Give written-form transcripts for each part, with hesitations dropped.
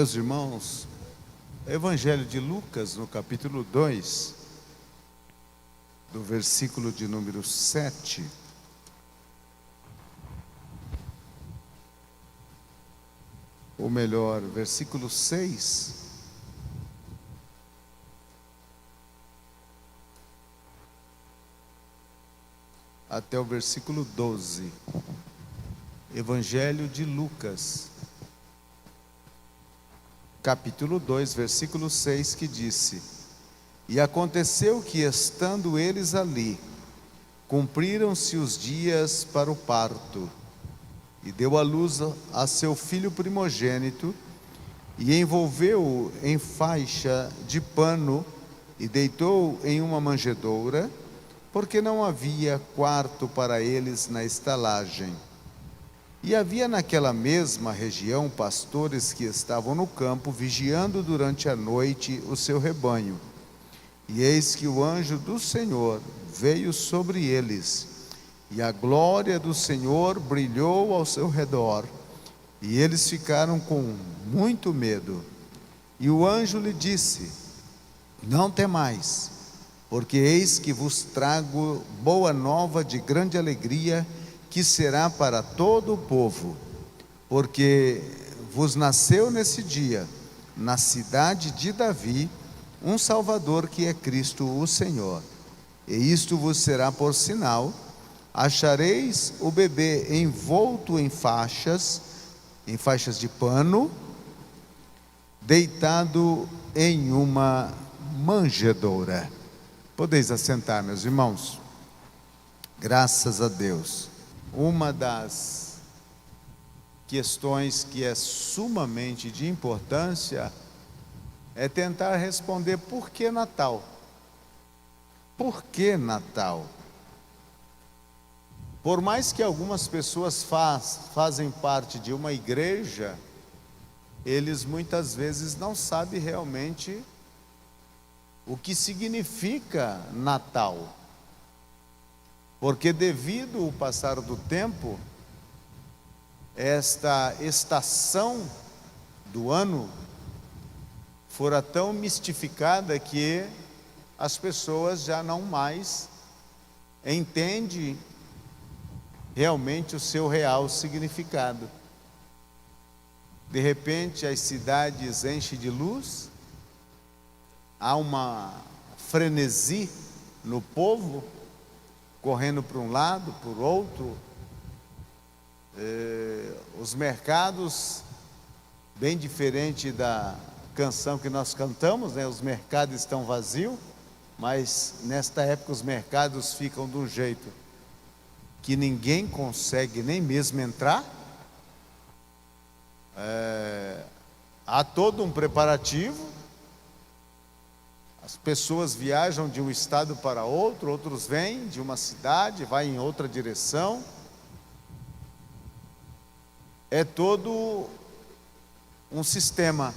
Meus irmãos, Evangelho de Lucas, no capítulo 2, do versículo de número 7, ou melhor, versículo 6, até o versículo 12. Evangelho de Lucas, capítulo 2, versículo 6, que disse: E aconteceu que, estando eles ali, cumpriram-se os dias para o parto, e deu à luz a seu filho primogênito, e envolveu-o em faixa de pano, e deitou-o em uma manjedoura, porque não havia quarto para eles na estalagem. E havia naquela mesma região pastores que estavam no campo, vigiando durante a noite o seu rebanho. E eis que o anjo do Senhor veio sobre eles, e a glória do Senhor brilhou ao seu redor, e eles ficaram com muito medo. E o anjo lhe disse: Não temais, porque eis que vos trago boa nova de grande alegria, que será para todo o povo, porque vos nasceu nesse dia, na cidade de Davi, um Salvador, que é Cristo o Senhor. E isto vos será por sinal: achareis o bebê envolto em faixas de pano, deitado em uma manjedoura. Podeis assentar, meus irmãos. Graças a Deus. Uma das questões que é sumamente de importância é tentar responder: por que Natal? Por que Natal? Por mais que algumas pessoas fazem parte de uma igreja, eles muitas vezes não sabem realmente o que significa Natal. Porque devido ao passar do tempo, esta estação do ano fora tão mistificada que as pessoas já não mais entendem realmente o seu real significado. De repente as cidades enchem de luz, há uma frenesi no povo, correndo para um lado, para o outro. Os mercados, bem diferente da canção que nós cantamos, né? Os mercados estão vazios, mas nesta época os mercados ficam de um jeito que ninguém consegue nem mesmo entrar. Há todo um preparativo. As pessoas viajam de um estado para outro, outros vêm de uma cidade, vai em outra direção. É todo um sistema.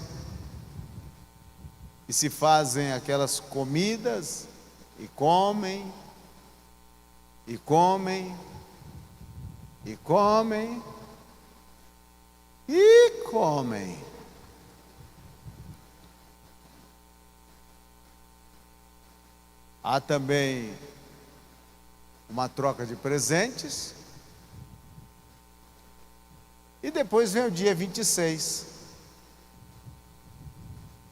E se fazem aquelas comidas, e comem, e comem, e comem, e comem. Há também uma troca de presentes. E depois vem o dia 26.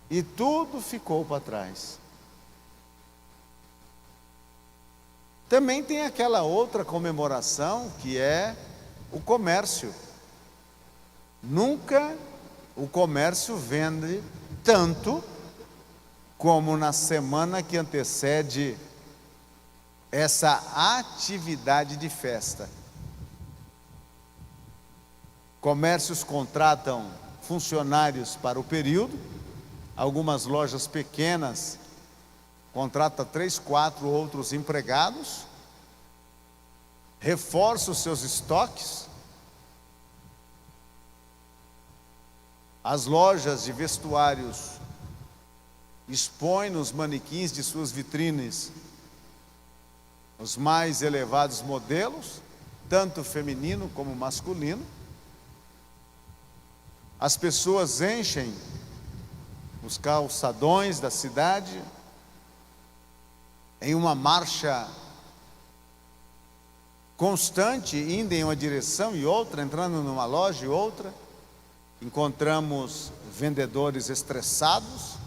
E tudo ficou para trás. Também tem aquela outra comemoração, que é o comércio. Nunca o comércio vende tanto como na semana que antecede essa atividade de festa. Comércios contratam funcionários para o período. Algumas lojas pequenas contratam 3, 4 outros empregados, reforçam os seus estoques. As lojas de vestuários expõem nos manequins de suas vitrines os mais elevados modelos, tanto feminino como masculino. As pessoas enchem nos calçadões da cidade, em uma marcha constante, indo em uma direção e outra, entrando numa loja e outra. Encontramos vendedores estressados,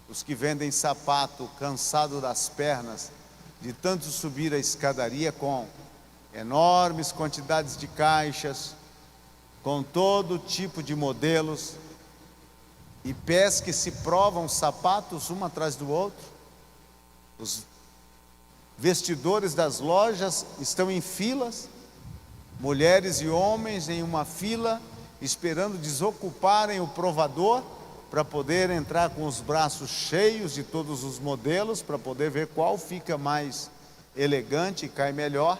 os que vendem sapato cansado das pernas, de tanto subir a escadaria, com enormes quantidades de caixas, com todo tipo de modelos, e pés que se provam sapatos um atrás do outro. Os vestidores das lojas estão em filas, mulheres e homens em uma fila, esperando desocuparem o provador, para poder entrar com os braços cheios de todos os modelos, para poder ver qual fica mais elegante e cai melhor.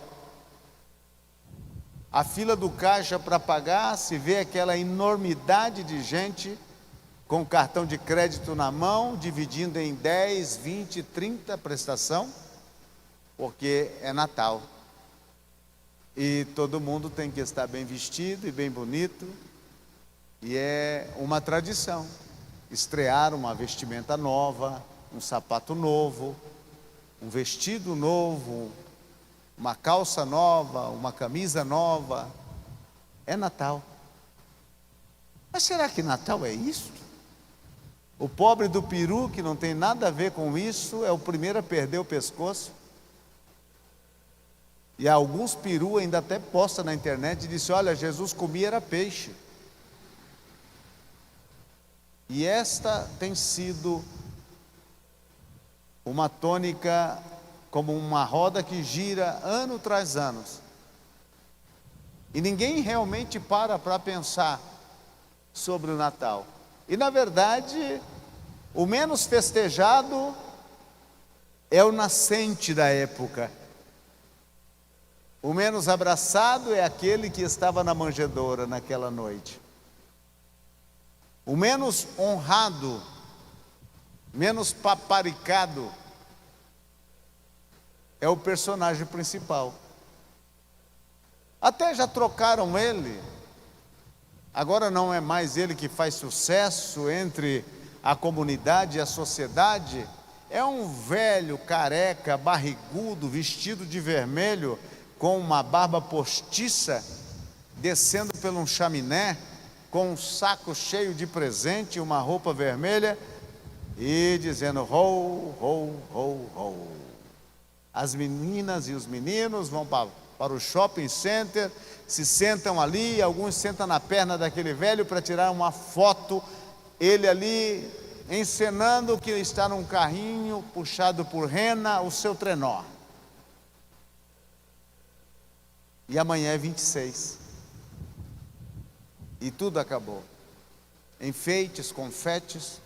A fila do caixa para pagar, se vê aquela enormidade de gente com cartão de crédito na mão, dividindo em 10, 20, 30 prestação, porque é Natal. E todo mundo tem que estar bem vestido e bem bonito, e é uma tradição estrear uma vestimenta nova, um sapato novo, um vestido novo, uma calça nova, uma camisa nova. É Natal. Mas será que Natal é isso? O pobre do peru, que não tem nada a ver com isso, é o primeiro a perder o pescoço. E alguns peru ainda até posta na internet e disse: olha, Jesus comia era peixe. E esta tem sido uma tônica, como uma roda que gira ano tras ano. E ninguém realmente para pensar sobre o Natal. E na verdade, o menos festejado é o nascente da época. O menos abraçado é aquele que estava na manjedoura naquela noite. O menos honrado, menos paparicado, é o personagem principal. Até já trocaram ele. Agora não é mais ele que faz sucesso entre a comunidade e a sociedade. É um velho careca, barrigudo, vestido de vermelho, com uma barba postiça, descendo por um chaminé, com um saco cheio de presente, uma roupa vermelha, e dizendo: ho, ho, ho, ho. As meninas e os meninos vão para o shopping center, se sentam ali, alguns sentam na perna daquele velho para tirar uma foto, ele ali encenando que está num carrinho puxado por rena, o seu trenó. E amanhã é 26. E tudo acabou. Enfeites, confetes,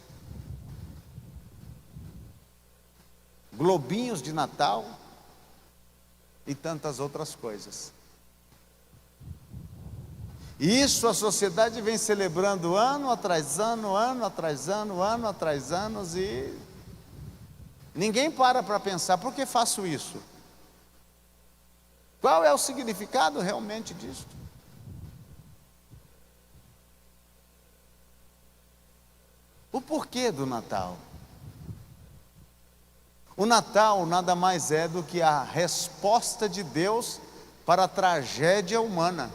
globinhos de Natal e tantas outras coisas. E isso a sociedade vem celebrando ano atrás ano, ano atrás ano, ano atrás ano, e ninguém para pensar: por que faço isso? Qual é o significado realmente disso? O porquê do Natal? O Natal nada mais é do que a resposta de Deus para a tragédia humana.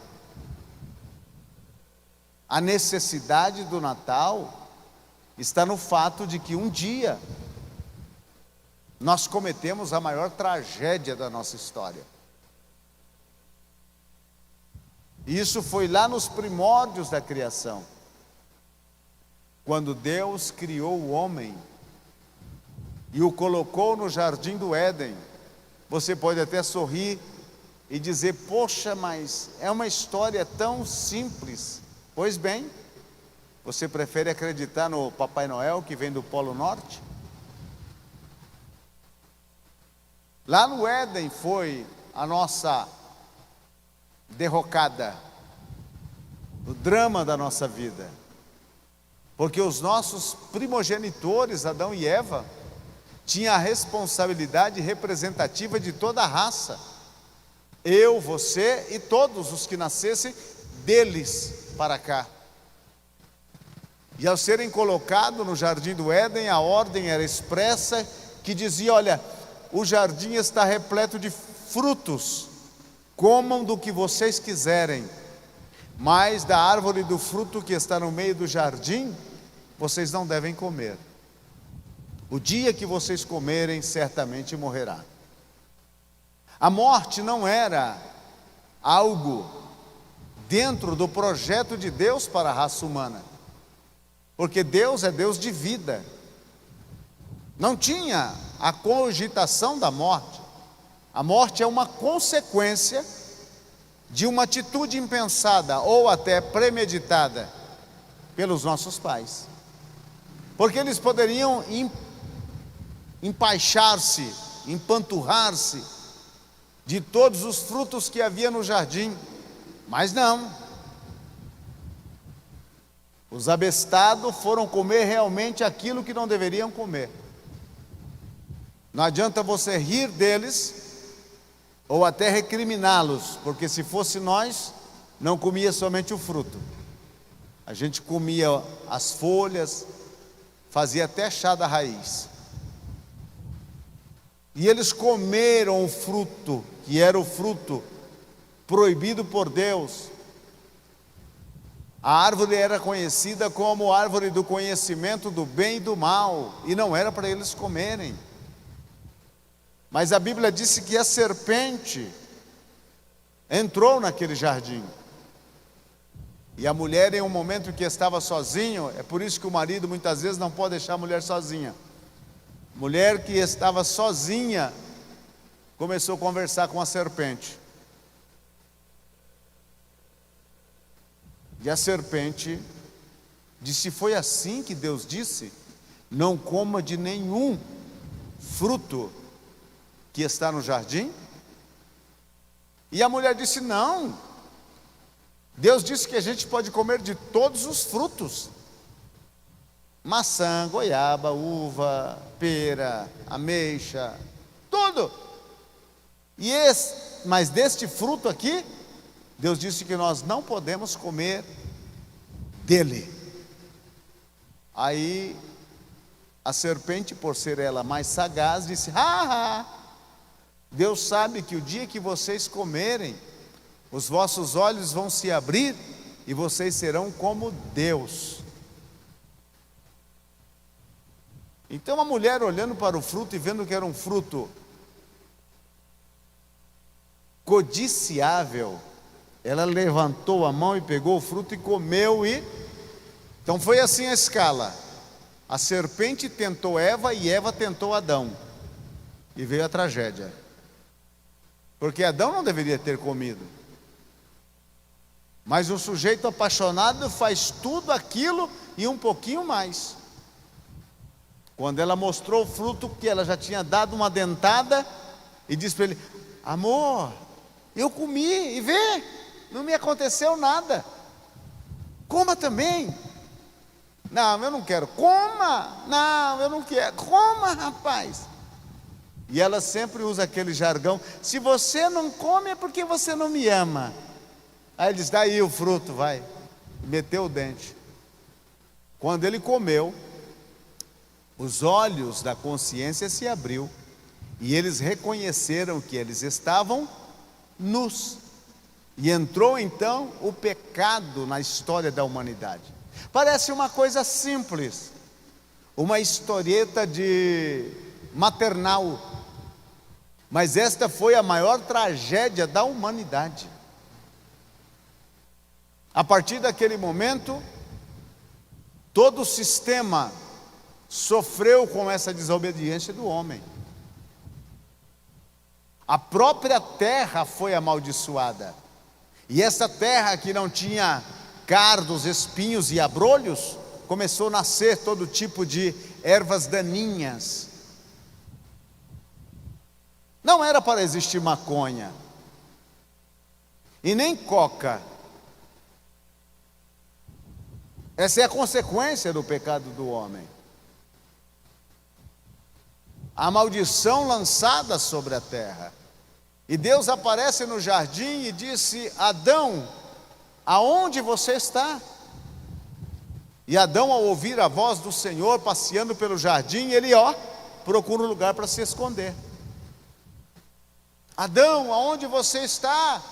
A necessidade do Natal está no fato de que um dia nós cometemos a maior tragédia da nossa história. E isso foi lá nos primórdios da criação, quando Deus criou o homem e o colocou no jardim do Éden. Você pode até sorrir e dizer: poxa, mas é uma história tão simples. Pois bem, você prefere acreditar no Papai Noel que vem do Polo Norte? Lá no Éden foi a nossa derrocada, o drama da nossa vida, porque os nossos primogenitores, Adão e Eva, tinham a responsabilidade representativa de toda a raça. Eu, você e todos os que nascessem deles para cá. E ao serem colocados no jardim do Éden, a ordem era expressa que dizia: olha, o jardim está repleto de frutos, comam do que vocês quiserem, mas da árvore do fruto que está no meio do jardim, vocês não devem comer. O dia que vocês comerem, certamente morrerá. A morte não era algo dentro do projeto de Deus para a raça humana, porque Deus é Deus de vida. Não tinha a cogitação da morte. A morte é uma consequência de uma atitude impensada ou até premeditada pelos nossos pais, porque eles poderiam empaixar-se, empanturrar-se de todos os frutos que havia no jardim, mas não. Os abestados foram comer realmente aquilo que não deveriam comer. Não adianta você rir deles ou até recriminá-los, porque se fosse nós, não comia somente o fruto. A gente comia as folhas, fazia até chá da raiz. E eles comeram o fruto, que era o fruto proibido por Deus. A árvore era conhecida como árvore do conhecimento do bem e do mal, e não era para eles comerem. Mas a Bíblia disse que a serpente entrou naquele jardim. E a mulher, em um momento que estava sozinho, é por isso que o marido muitas vezes não pode deixar a mulher sozinha. Mulher que estava sozinha começou a conversar com a serpente. E a serpente disse: foi assim que Deus disse? Não coma de nenhum fruto que está no jardim? E a mulher disse: não, Deus disse que a gente pode comer de todos os frutos: maçã, goiaba, uva, pera, ameixa, tudo. Mas deste fruto aqui, Deus disse que nós não podemos comer dele. Aí a serpente, por ser ela mais sagaz, disse: Deus sabe que o dia que vocês comerem, os vossos olhos vão se abrir e vocês serão como Deus. Então a mulher, olhando para o fruto e vendo que era um fruto codiciável, ela levantou a mão e pegou o fruto e comeu. Então foi assim a escala: a serpente tentou Eva e Eva tentou Adão, e veio a tragédia, porque Adão não deveria ter comido, mas o sujeito apaixonado faz tudo aquilo e um pouquinho mais. Quando ela mostrou o fruto, que ela já tinha dado uma dentada, e disse para ele: amor, eu comi e vê, não me aconteceu nada, coma também. Não, eu não quero. Coma. Não, eu não quero. Coma, rapaz. E ela sempre usa aquele jargão: se você não come é porque você não me ama. Aí ele diz: daí o fruto, vai. Meteu o dente. Quando ele comeu, os olhos da consciência se abriu, e eles reconheceram que eles estavam nus. E entrou então o pecado na história da humanidade. Parece uma coisa simples, uma historieta de maternal, mas esta foi a maior tragédia da humanidade. A partir daquele momento, todo o sistema sofreu com essa desobediência do homem. A própria terra foi amaldiçoada. E essa terra que não tinha cardos, espinhos e abrolhos, começou a nascer todo tipo de ervas daninhas. Não era para existir maconha, e nem coca. Essa é a consequência do pecado do homem. A maldição lançada sobre a terra. E Deus aparece no jardim e disse: Adão, aonde você está? E Adão, ao ouvir a voz do Senhor passeando pelo jardim, ele, procura um lugar para se esconder. Adão, aonde você está?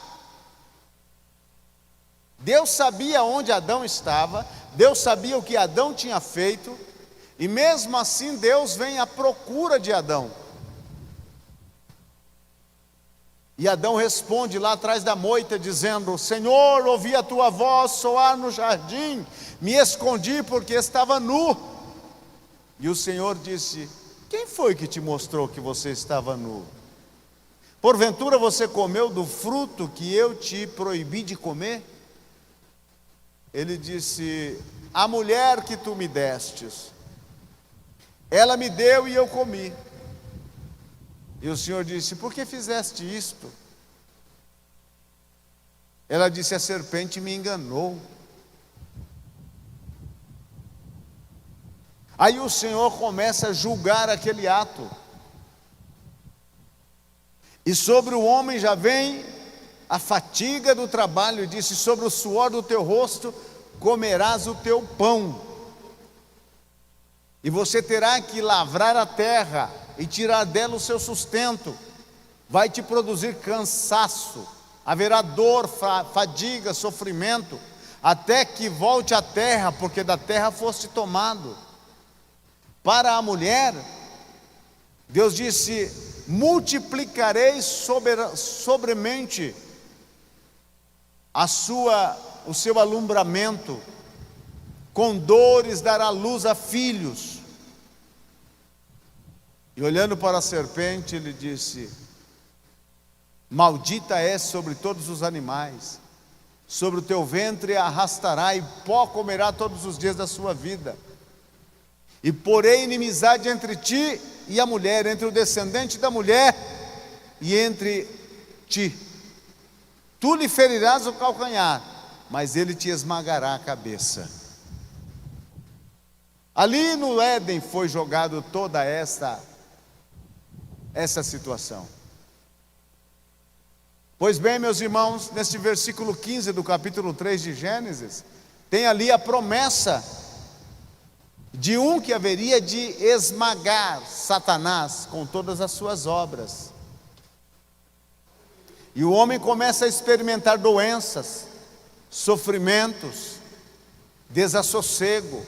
Deus sabia onde Adão estava, Deus sabia o que Adão tinha feito, e mesmo assim Deus vem à procura de Adão. E Adão responde lá atrás da moita, dizendo: Senhor, ouvi a tua voz soar no jardim, me escondi porque estava nu. E o Senhor disse: quem foi que te mostrou que você estava nu? Porventura você comeu do fruto que eu te proibi de comer? Ele disse: a mulher que tu me destes, ela me deu e eu comi. E o Senhor disse: por que fizeste isto? Ela disse: a serpente me enganou. Aí o Senhor começa a julgar aquele ato. E sobre o homem já vem a fatiga do trabalho. Disse: sobre o suor do teu rosto comerás o teu pão. E você terá que lavrar a terra e tirar dela o seu sustento. Vai te produzir cansaço, haverá dor, fadiga, sofrimento, até que volte à terra, porque da terra foste tomado. Para a mulher, Deus disse: multiplicarei sobremente o seu alumbramento, com dores dará luz a filhos. E olhando para a serpente, ele disse: maldita és sobre todos os animais, sobre o teu ventre arrastará, e pó comerá todos os dias da sua vida. E porei inimizade entre ti e a mulher, entre o descendente da mulher e entre ti. Tu lhe ferirás o calcanhar, mas ele te esmagará a cabeça. Ali no Éden foi jogado toda essa situação. Pois bem, meus irmãos, neste versículo 15 do capítulo 3 de Gênesis, tem ali a promessa de um que haveria de esmagar Satanás com todas as suas obras. E o homem começa a experimentar doenças, sofrimentos, desassossego,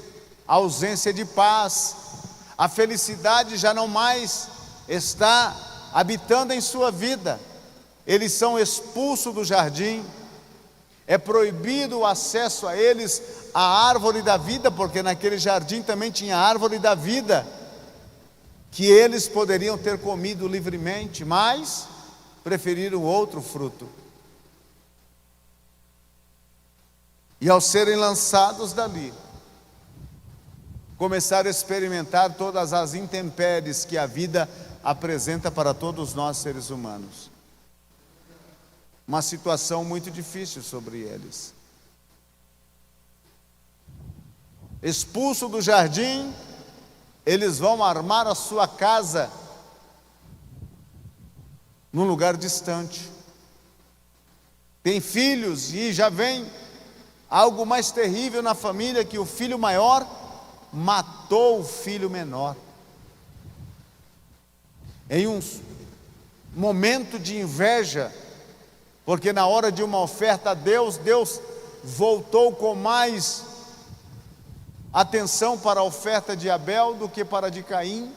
ausência de paz. A felicidade já não mais está habitando em sua vida. Eles são expulsos do jardim. É proibido o acesso a eles, a árvore da vida, porque naquele jardim também tinha a árvore da vida, que eles poderiam ter comido livremente, mas preferiram outro fruto. E ao serem lançados dali, começaram a experimentar todas as intempéries que a vida apresenta para todos nós seres humanos. Uma situação muito difícil sobre eles. Expulso do jardim, eles vão armar a sua casa num lugar distante. Tem filhos e já vem algo mais terrível na família, que o filho maior matou o filho menor. Em um momento de inveja, porque na hora de uma oferta a Deus, Deus voltou com mais atenção para a oferta de Abel do que para a de Caim.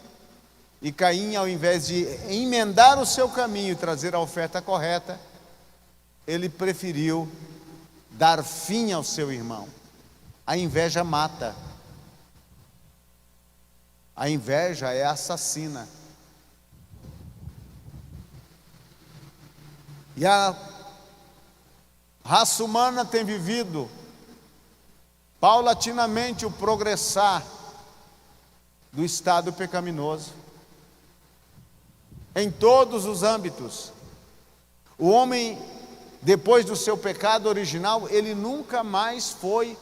E Caim, ao invés de emendar o seu caminho e trazer a oferta correta, ele preferiu dar fim ao seu irmão. A inveja mata. A inveja é assassina. E a raça humana tem vivido paulatinamente o progressar do estado pecaminoso. Em todos os âmbitos. O homem, depois do seu pecado original, ele nunca mais foi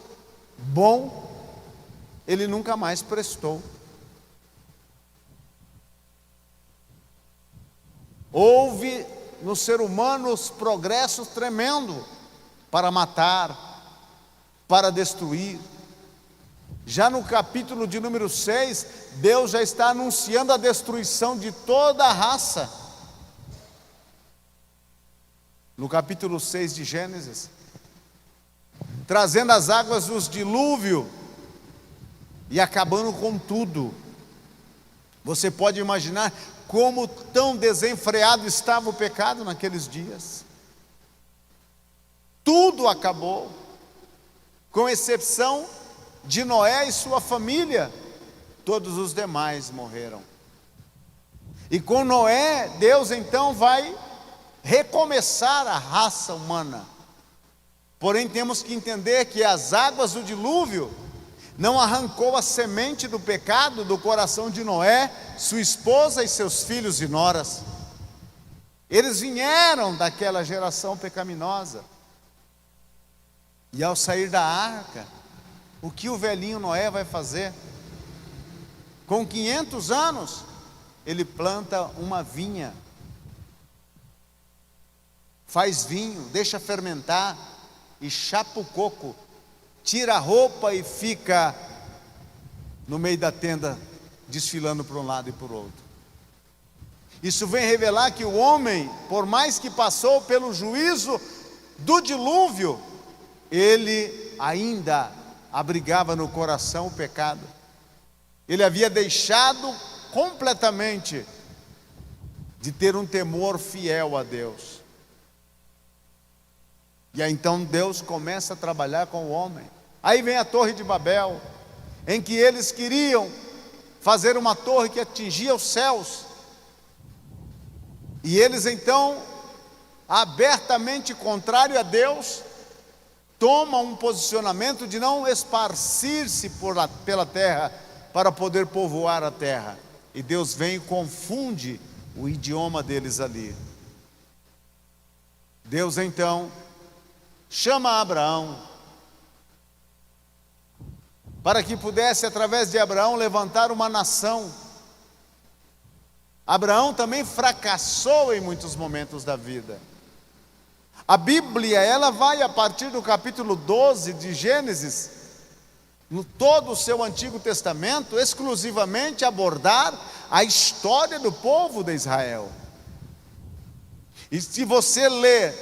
bom, ele nunca mais prestou. Houve no ser humano os progressos tremendos para matar, para destruir, Já no capítulo de número 6, Deus já está anunciando a destruição de toda a raça. No capítulo 6 de Gênesis, trazendo as águas dos dilúvios e acabando com tudo. Você pode imaginar como tão desenfreado estava o pecado naqueles dias. Tudo acabou, com exceção de Noé e sua família. Todos os demais morreram. E com Noé, Deus então vai recomeçar a raça humana. Porém, temos que entender que as águas do dilúvio não arrancou a semente do pecado do coração de Noé, sua esposa e seus filhos e noras. Eles vieram daquela geração pecaminosa. E ao sair da arca, o que o velhinho Noé vai fazer? Com 500 anos, ele planta uma vinha, faz vinho, deixa fermentar e chapa o coco, tira a roupa e fica no meio da tenda, desfilando para um lado e para o outro. Isso vem revelar que o homem, por mais que passou pelo juízo do dilúvio, ele ainda abrigava no coração o pecado. Ele havia deixado completamente de ter um temor fiel a Deus. E aí então Deus começa a trabalhar com o homem. Aí vem a Torre de Babel, em que eles queriam fazer uma torre que atingia os céus. E eles então, abertamente contrário a Deus, tomam um posicionamento de não esparcir-se pela terra para poder povoar a terra. E Deus vem e confunde o idioma deles ali. Deus então chama Abraão, para que pudesse, através de Abraão, levantar uma nação. Abraão também fracassou em muitos momentos da vida. A Bíblia, ela vai a partir do capítulo 12 de Gênesis, no todo o seu Antigo Testamento, exclusivamente abordar a história do povo de Israel. E se você lê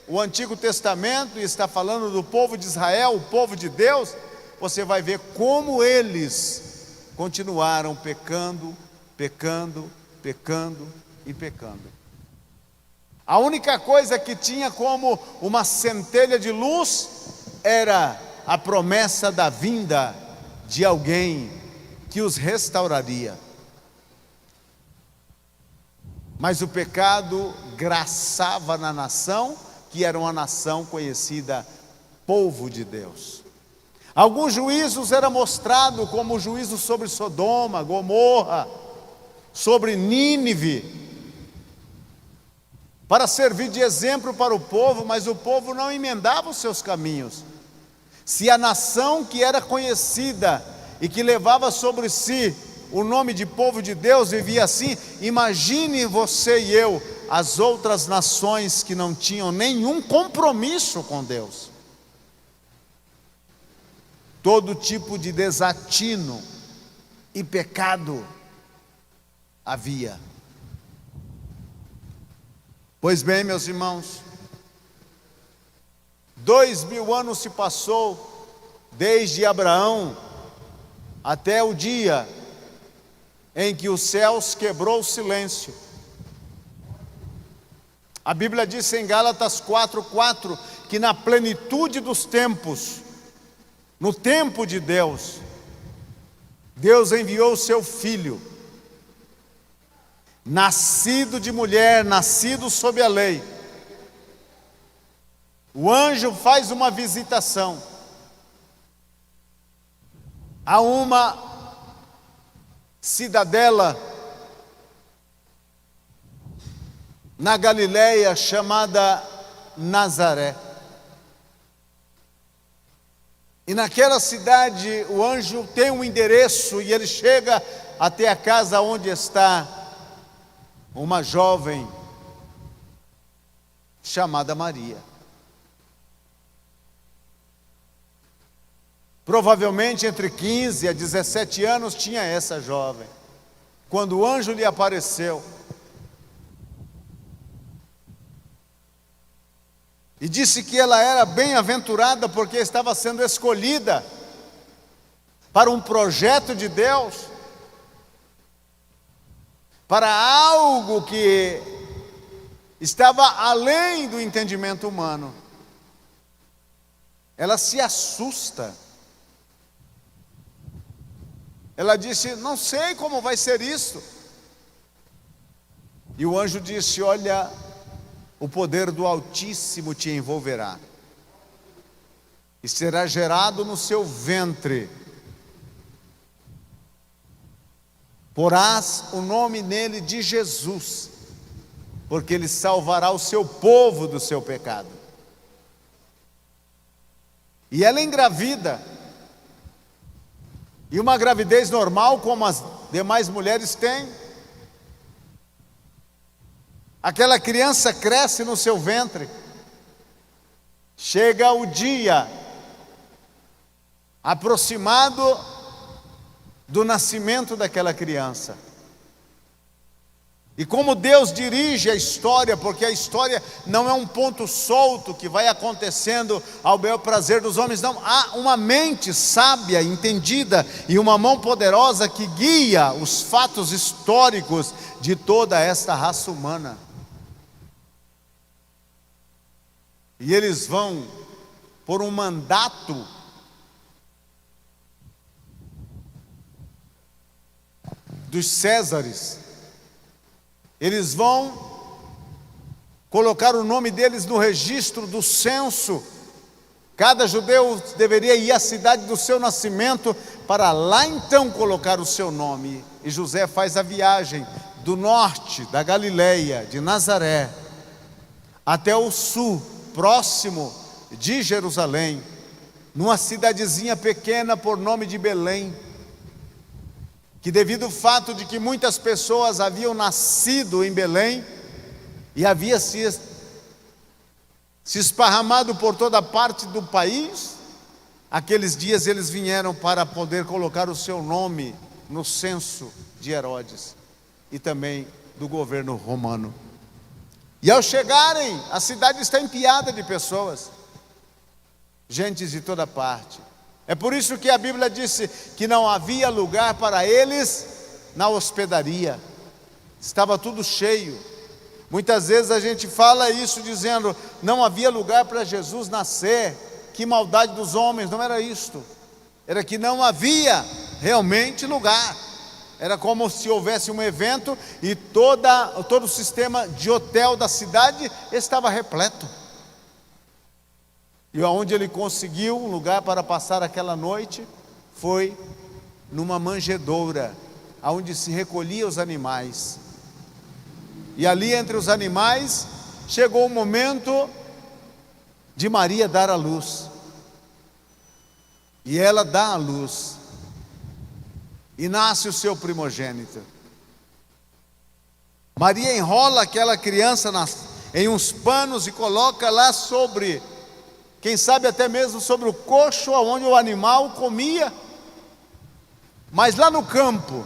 o Antigo Testamento e está falando do povo de Israel, o povo de Deus, você vai ver como eles continuaram pecando, pecando, pecando e pecando. A única coisa que tinha como uma centelha de luz era a promessa da vinda de alguém que os restauraria. Mas o pecado graçava na nação, que era uma nação conhecida povo de Deus. Alguns juízos eram mostrados como o juízo sobre Sodoma, Gomorra, sobre Nínive, para servir de exemplo para o povo, mas o povo não emendava os seus caminhos. Se a nação que era conhecida e que levava sobre si o nome de povo de Deus vivia assim, imagine você e eu, as outras nações que não tinham nenhum compromisso com Deus. Todo tipo de desatino e pecado havia. Pois bem, meus irmãos, 2000 anos se passou desde Abraão até o dia em que os céus quebrou o silêncio. A Bíblia diz em Gálatas 4:4 que na plenitude dos tempos, no tempo de Deus, Deus enviou o seu Filho, nascido de mulher, nascido sob a lei. O anjo faz uma visitação a uma cidadela na Galileia chamada Nazaré. E naquela cidade o anjo tem um endereço e ele chega até a casa onde está uma jovem chamada Maria. Provavelmente entre 15 a 17 anos tinha essa jovem, quando o anjo lhe apareceu e disse que ela era bem-aventurada porque estava sendo escolhida para um projeto de Deus, para algo que estava além do entendimento humano. Ela se assusta. Ela disse: não sei como vai ser isso. E o anjo disse: olha, o poder do Altíssimo te envolverá, e será gerado no seu ventre. Porás o nome nele de Jesus, porque ele salvará o seu povo do seu pecado. E ela engravida, e uma gravidez normal, como as demais mulheres têm. Aquela criança cresce no seu ventre. Chega o dia aproximado do nascimento daquela criança. E como Deus dirige a história, porque a história não é um ponto solto que vai acontecendo ao bel prazer dos homens, não. Há uma mente sábia, entendida, e uma mão poderosa que guia os fatos históricos de toda esta raça humana. E eles vão, por um mandato dos Césares, eles vão colocar o nome deles no registro do censo. Cada judeu deveria ir à cidade do seu nascimento para lá então colocar o seu nome. E José faz a viagem do norte da Galileia, de Nazaré, até o sul, próximo de Jerusalém, numa cidadezinha pequena por nome de Belém, que devido ao fato de que muitas pessoas haviam nascido em Belém e havia se esparramado por toda parte do país, aqueles dias eles vieram para poder colocar o seu nome no censo de Herodes e também do governo romano. E ao chegarem, a cidade está empiada de pessoas, gentes de toda parte. É por isso que a Bíblia disse que não havia lugar para eles na hospedaria. Estava tudo cheio. Muitas vezes a gente fala isso dizendo: não havia lugar para Jesus nascer. Que maldade dos homens. Não era isto. Era que não havia realmente lugar. Era como se houvesse um evento e todo o sistema de hotel da cidade estava repleto. E onde ele conseguiu um lugar para passar aquela noite foi numa manjedoura, onde se recolhia os animais. E ali entre os animais chegou o momento de Maria dar à luz. E ela dá à luz. E nasce o seu primogênito. Maria enrola aquela criança em uns panos e coloca lá sobre, quem sabe até mesmo sobre o coxo onde o animal comia. Mas lá no campo,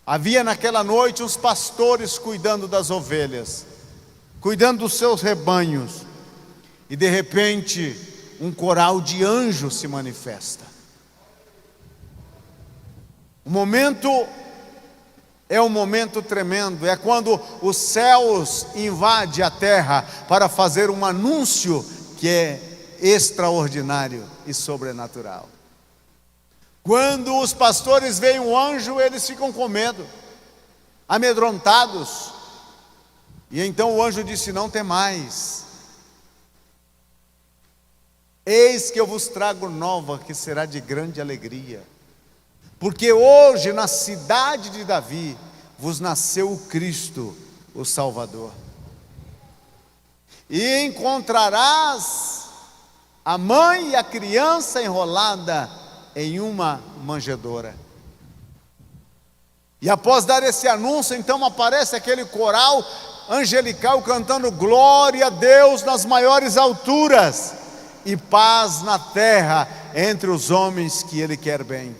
havia naquela noite uns pastores cuidando das ovelhas, cuidando dos seus rebanhos. E de repente, um coral de anjos se manifesta. O momento é um momento tremendo, é quando os céus invadem a terra para fazer um anúncio que é extraordinário e sobrenatural. Quando os pastores veem um anjo, eles ficam com medo, amedrontados. E então o anjo disse: não temais, eis que eu vos trago nova que será de grande alegria. Porque hoje na cidade de Davi vos nasceu o Cristo, o Salvador. E encontrarás a mãe e a criança enrolada em uma manjedoura. E após dar esse anúncio, então aparece aquele coral angelical cantando glória a Deus nas maiores alturas e paz na terra entre os homens que Ele quer bem.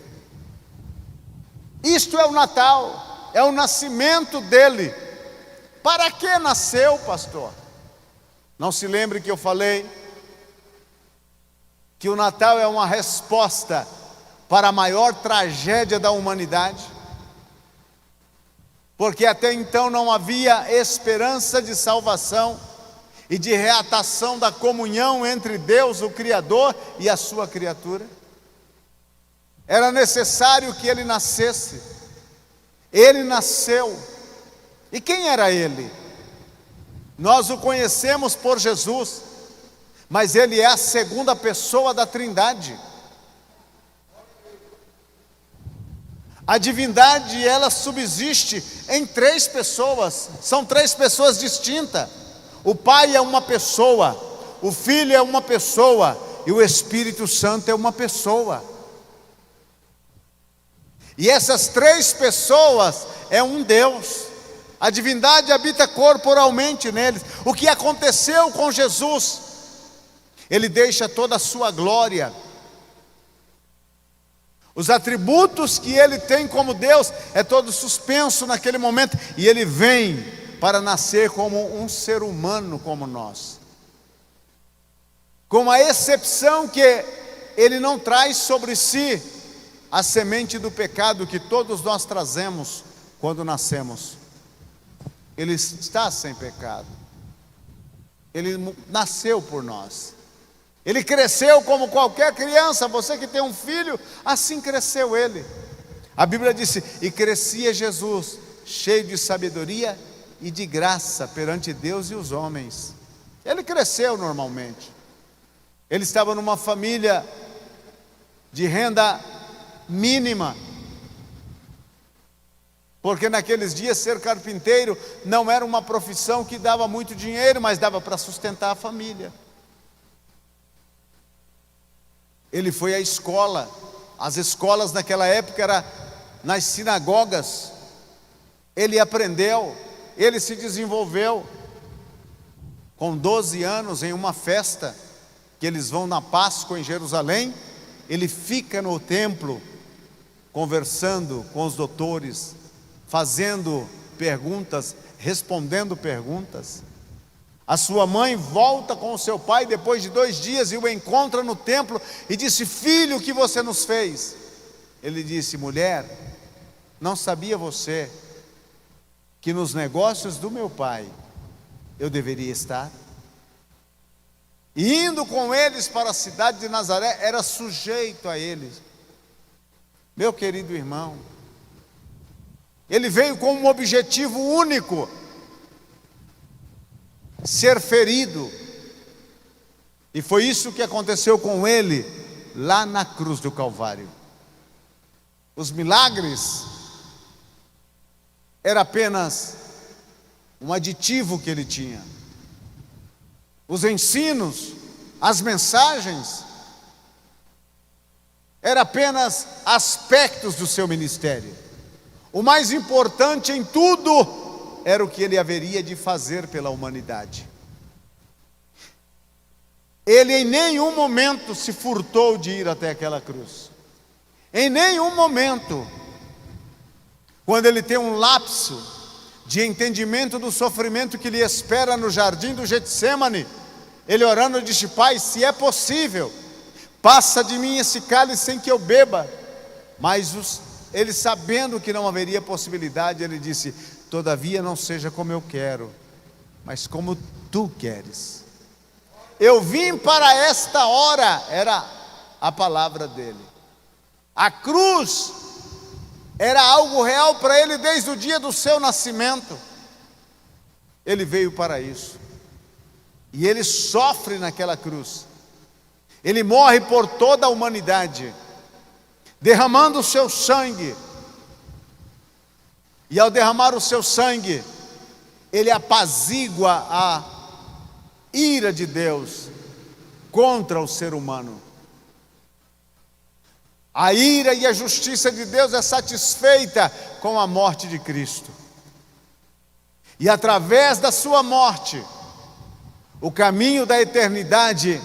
Isto é o Natal, é o nascimento dele. Para que nasceu, pastor? Não se lembre que eu falei que o Natal é uma resposta para a maior tragédia da humanidade? Porque até então não havia esperança de salvação e de reatação da comunhão entre Deus, o Criador, e a sua criatura. Era necessário que ele nascesse. Ele nasceu. E quem era ele? Nós o conhecemos por Jesus, mas ele é a segunda pessoa da Trindade. A divindade, ela subsiste em três pessoas, são três pessoas distintas. O Pai é uma pessoa, o Filho é uma pessoa e o Espírito Santo é uma pessoa. E essas três pessoas é um Deus. A divindade habita corporalmente neles. O que aconteceu com Jesus? Ele deixa toda a sua glória. Os atributos que ele tem como Deus é todo suspenso naquele momento, e ele vem para nascer como um ser humano como nós. Com a exceção que ele não traz sobre si a semente do pecado que todos nós trazemos quando nascemos. Ele está sem pecado. Ele nasceu por nós. Ele cresceu como qualquer criança. Você que tem um filho, assim cresceu ele. A Bíblia disse: e crescia Jesus, cheio de sabedoria e de graça perante Deus e os homens. Ele cresceu normalmente. Ele estava numa família de renda mínima, porque naqueles dias ser carpinteiro não era uma profissão que dava muito dinheiro, mas dava para sustentar a família. Ele foi à escola. As escolas naquela época eram nas sinagogas. Ele aprendeu, ele se desenvolveu. Com 12 anos, em uma festa que eles vão na Páscoa em Jerusalém, ele fica no templo conversando com os doutores, fazendo perguntas, respondendo perguntas. A sua mãe volta com o seu pai depois de 2 dias e o encontra no templo e disse: filho, o que você nos fez? Ele disse: mulher, não sabia você que nos negócios do meu pai eu deveria estar? E indo com eles para a cidade de Nazaré, era sujeito a eles. Meu querido irmão, ele veio com um objetivo único: ser ferido. E foi isso que aconteceu com ele lá na cruz do Calvário. Os milagres era apenas um aditivo que ele tinha. Os ensinos, as mensagens, eram apenas aspectos do seu ministério. O mais importante em tudo era o que ele haveria de fazer pela humanidade. Ele em nenhum momento se furtou de ir até aquela cruz. Em nenhum momento. Quando ele tem um lapso de entendimento do sofrimento que lhe espera no jardim do Getsêmani, ele orando disse: pai, se é possível, passa de mim esse cálice sem que eu beba. Mas ele, sabendo que não haveria possibilidade, ele disse: todavia não seja como eu quero, mas como tu queres. Eu vim para esta hora, era a palavra dele. A cruz era algo real para ele desde o dia do seu nascimento. Ele veio para isso. E ele sofre naquela cruz. Ele morre por toda a humanidade, derramando o seu sangue. E ao derramar o seu sangue, ele apazigua a ira de Deus contra o ser humano. A ira e a justiça de Deus é satisfeita com a morte de Cristo. E através da sua morte, o caminho da eternidade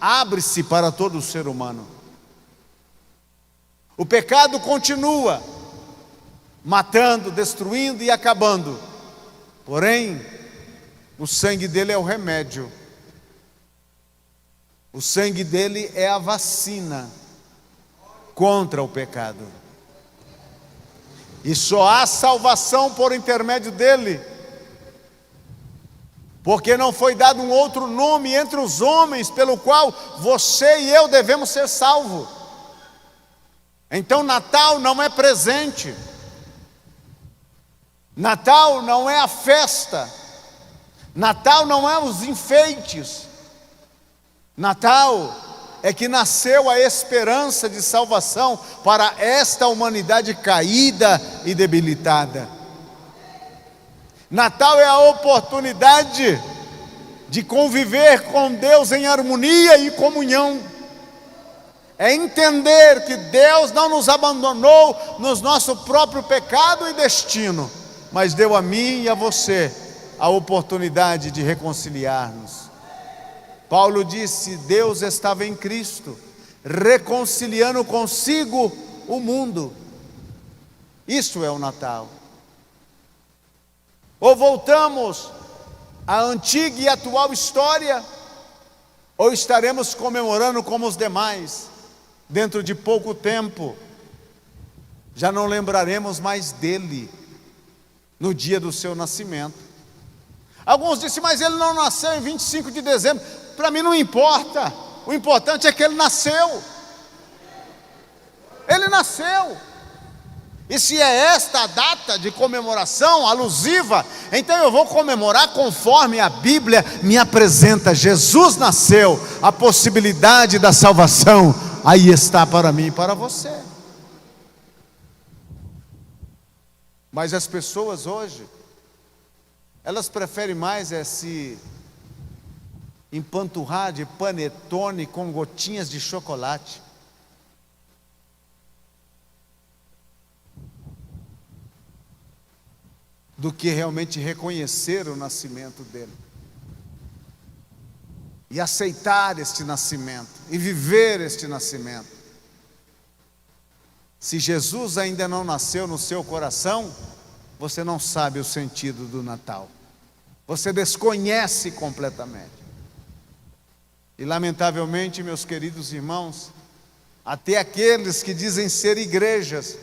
abre-se para todo o ser humano. O pecado continua, matando, destruindo e acabando. Porém, o sangue dele é o remédio. O sangue dele é a vacina contra o pecado. E só há salvação por intermédio dele, porque não foi dado um outro nome entre os homens pelo qual você e eu devemos ser salvos. Então Natal não é presente, Natal não é a festa, Natal não é os enfeites. Natal é que nasceu a esperança de salvação para esta humanidade caída e debilitada. Natal é a oportunidade de conviver com Deus em harmonia e comunhão. É entender que Deus não nos abandonou no nosso próprio pecado e destino, mas deu a mim e a você a oportunidade de reconciliar-nos. Paulo disse: Deus estava em Cristo, reconciliando consigo o mundo. Isso é o Natal. Ou voltamos à antiga e atual história, ou estaremos comemorando como os demais. Dentro de pouco tempo, já não lembraremos mais dele no dia do seu nascimento. Alguns disseram: mas ele não nasceu em 25 de dezembro. Para mim não importa, o importante é que ele nasceu. Ele nasceu. E se é esta a data de comemoração alusiva, então eu vou comemorar conforme a Bíblia me apresenta. Jesus nasceu, a possibilidade da salvação aí está para mim e para você. Mas as pessoas hoje, elas preferem mais se empanturrar de panetone com gotinhas de chocolate. Do que realmente reconhecer o nascimento dele. E aceitar este nascimento. E viver este nascimento. Se Jesus ainda não nasceu no seu coração, você não sabe o sentido do Natal. Você desconhece completamente. E lamentavelmente, meus queridos irmãos, até aqueles que dizem ser igrejas,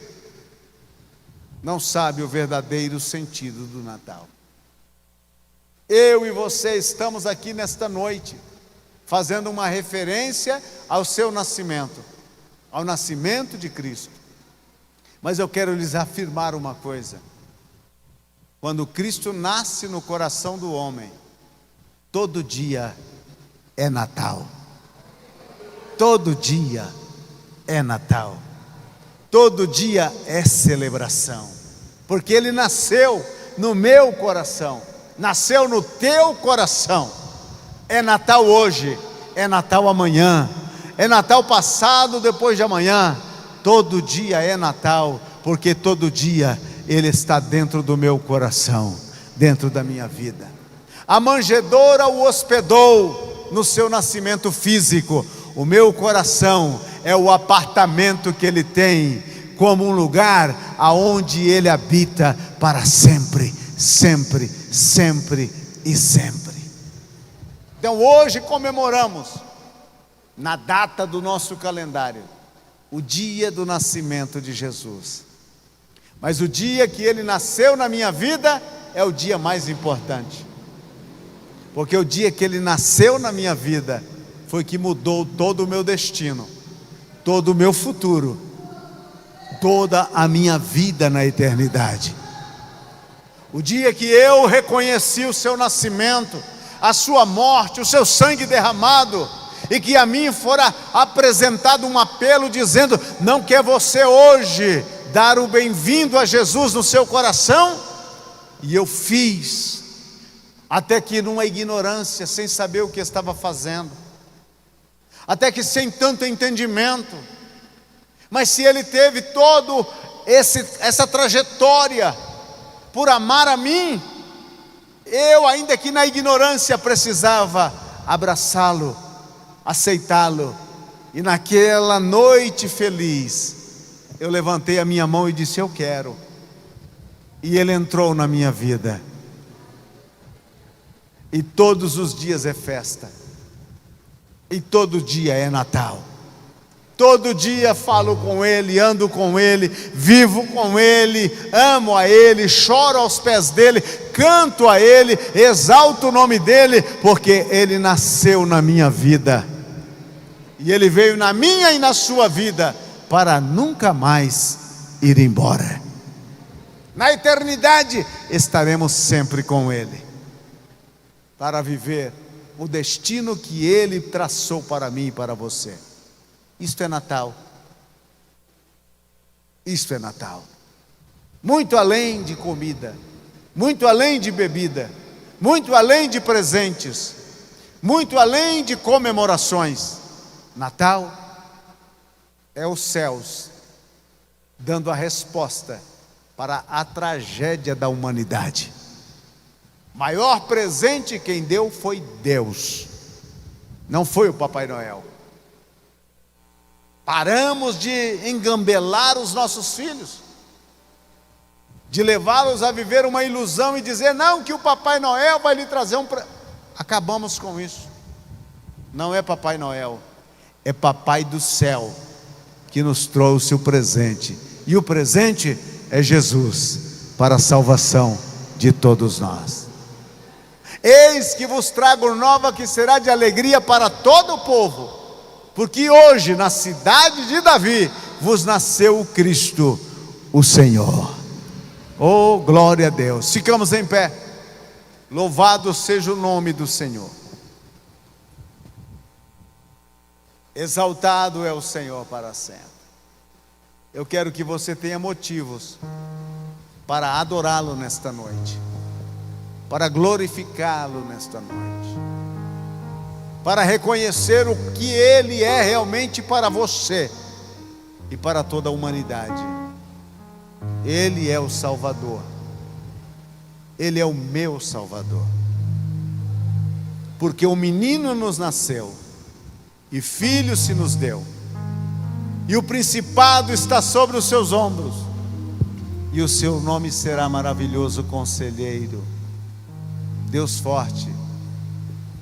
não sabem o verdadeiro sentido do Natal. Eu e você estamos aqui nesta noite, fazendo uma referência ao seu nascimento, ao nascimento de Cristo. Mas eu quero lhes afirmar uma coisa: quando Cristo nasce no coração do homem, todo dia é Natal. Todo dia é Natal. Todo dia é celebração. Porque ele nasceu no meu coração, nasceu no teu coração. É Natal hoje, é Natal amanhã, é Natal passado, depois de amanhã. Todo dia é Natal, porque todo dia ele está dentro do meu coração, dentro da minha vida. A manjedoura o hospedou no seu nascimento físico. O meu coração é o apartamento que ele tem, como um lugar aonde ele habita para sempre, sempre, sempre e sempre. Então hoje comemoramos, na data do nosso calendário, o dia do nascimento de Jesus. Mas o dia que ele nasceu na minha vida é o dia mais importante. Porque o dia que ele nasceu na minha vida foi que mudou todo o meu destino, todo o meu futuro, toda a minha vida na eternidade. O dia que eu reconheci o seu nascimento, a sua morte, o seu sangue derramado, e que a mim fora apresentado um apelo dizendo: não quer você hoje dar o bem-vindo a Jesus no seu coração? E eu fiz, até que numa ignorância, sem saber o que estava fazendo, até que sem tanto entendimento. Mas se ele teve todo essa trajetória por amar a mim, eu, ainda que na ignorância, precisava abraçá-lo aceitá-lo. E naquela noite feliz, eu levantei a minha mão e disse: eu quero. E ele entrou na minha vida. E todos os dias é festa. E todo dia é Natal. Todo dia falo com Ele, ando com Ele, vivo com Ele, amo a Ele, choro aos pés dEle, canto a Ele, exalto o nome dEle, porque Ele nasceu na minha vida. E Ele veio na minha e na sua vida, para nunca mais ir embora. Na eternidade estaremos sempre com Ele, para viver o destino que Ele traçou para mim e para você. Isto é Natal. Isto é Natal. Muito além de comida, muito além de bebida, muito além de presentes, muito além de comemorações. Natal é os céus dando a resposta para a tragédia da humanidade. Maior presente quem deu foi Deus, não foi o Papai Noel. Paramos de engambelar os nossos filhos, de levá-los a viver uma ilusão e dizer: não, que o Papai Noel vai lhe trazer Acabamos com isso. Não é Papai Noel, é Papai do céu que nos trouxe o presente. E o presente é Jesus, para a salvação de todos nós. Eis que vos trago nova que será de alegria para todo o povo. Porque hoje na cidade de Davi vos nasceu o Cristo, o Senhor. Oh, glória a Deus. Ficamos em pé. Louvado seja o nome do Senhor. Exaltado é o Senhor para sempre. Eu quero que você tenha motivos para adorá-lo nesta noite, para glorificá-lo nesta noite, para reconhecer o que Ele é realmente para você e para toda a humanidade. Ele é o Salvador. Ele é o meu Salvador. Porque o menino nos nasceu, e filho se nos deu, e o principado está sobre os seus ombros, e o seu nome será maravilhoso Conselheiro, Deus forte,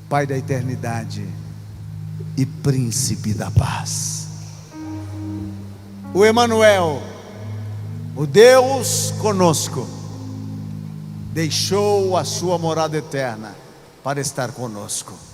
Pai da eternidade e Príncipe da paz. O Emanuel, o Deus conosco, deixou a sua morada eterna para estar conosco.